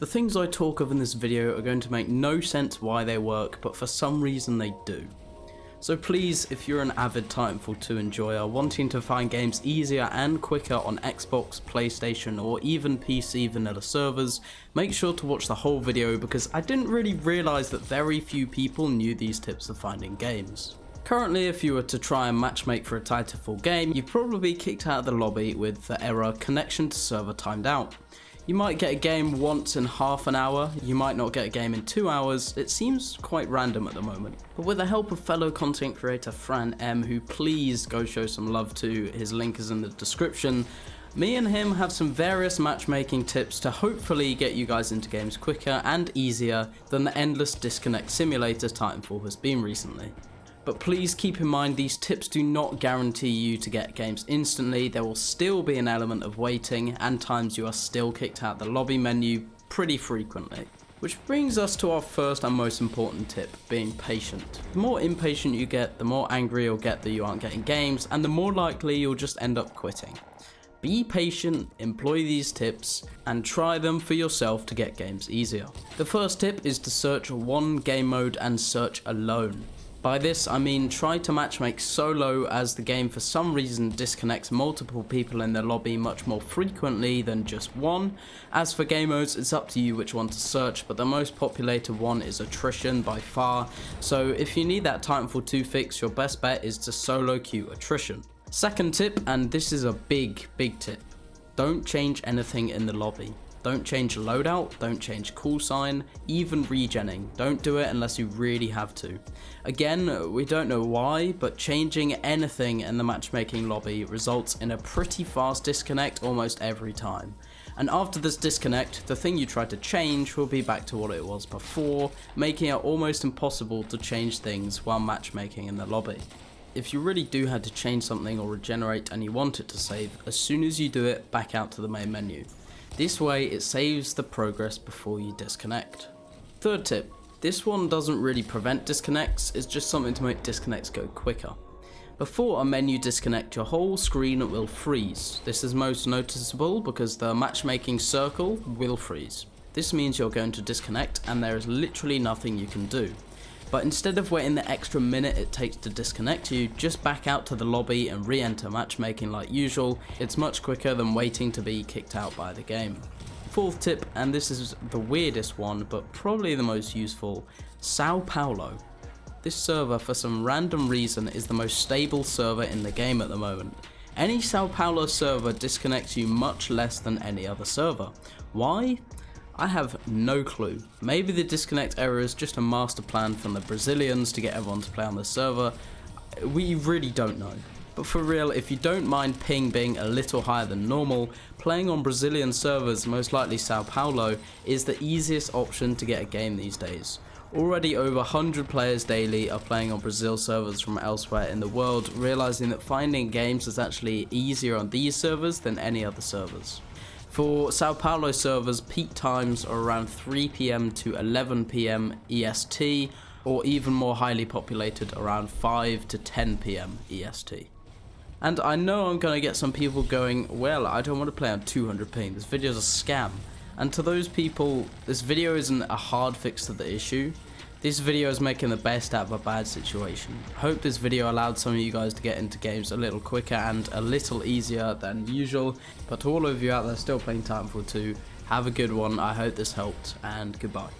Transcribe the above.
The things I talk of in this video are going to make no sense why they work, but for some reason they do. So please, if you're an avid Titanfall 2 enjoyer wanting to find games easier and quicker on Xbox, PlayStation or even PC vanilla servers, make sure to watch the whole video because I didn't really realise that very few people knew these tips for finding games. Currently, if you were to try and matchmake for a Titanfall game, you'd probably be kicked out of the lobby with the error "connection to server timed out." You might get a game once in half an hour, you might not get a game in 2 hours, it seems quite random at the moment. But with the help of fellow content creator Fran M, who please go show some love to, his link is in the description, me and him have some various matchmaking tips to hopefully get you guys into games quicker and easier than the endless disconnect simulator Titanfall has been recently. But please keep in mind these tips do not guarantee you to get games instantly. There will still be an element of waiting and times you are still kicked out the lobby menu pretty frequently. Which brings us to our first and most important tip, being patient. The more impatient you get, the more angry you'll get that you aren't getting games, and the more likely you'll just end up quitting. Be patient, employ these tips, and try them for yourself to get games easier. The first tip is to search one game mode and search alone. By this I mean try to matchmake solo, as the game for some reason disconnects multiple people in the lobby much more frequently than just one. As for game modes, it's up to you which one to search, but the most populated one is attrition by far, so if you need that Titanfall 2 fix, your best bet is to solo queue attrition. Second tip, and this is a big tip, don't change anything in the lobby. Don't change loadout, don't change call sign, even regenning. Don't do it unless you really have to. Again, we don't know why, but changing anything in the matchmaking lobby results in a pretty fast disconnect almost every time. And after this disconnect, the thing you tried to change will be back to what it was before, making it almost impossible to change things while matchmaking in the lobby. If you really do have to change something or regenerate and you want it to save, as soon as you do it, back out to the main menu. This way it saves the progress before you disconnect. Third tip, this one doesn't really prevent disconnects, it's just something to make disconnects go quicker. Before a menu disconnect, your whole screen will freeze. This is most noticeable because the matchmaking circle will freeze. This means you're going to disconnect and there is literally nothing you can do. But instead of waiting the extra minute it takes to disconnect you, just back out to the lobby and re-enter matchmaking like usual. It's much quicker than waiting to be kicked out by the game. Fourth tip, and this is the weirdest one but probably the most useful, Sao Paulo. This server for some random reason is the most stable server in the game at the moment. Any Sao Paulo server disconnects you much less than any other server. Why? I have no clue. Maybe the disconnect error is just a master plan from the Brazilians to get everyone to play on the server. We really don't know. But for real, if you don't mind ping being a little higher than normal, playing on Brazilian servers, most likely Sao Paulo, is the easiest option to get a game these days. Already over 100 players daily are playing on Brazil servers from elsewhere in the world, realizing that finding games is actually easier on these servers than any other servers. For Sao Paulo servers, peak times are around 3 PM to 11 PM EST, or even more highly populated around 5 to 10 PM EST. And I know I'm going to get some people going, well, I don't want to play on 200 ping, this video is a scam. And to those people, this video isn't a hard fix to the issue. This video is making the best out of a bad situation. I hope this video allowed some of you guys to get into games a little quicker and a little easier than usual. But to all of you out there still playing Titanfall 2, have a good one. I hope this helped, and goodbye.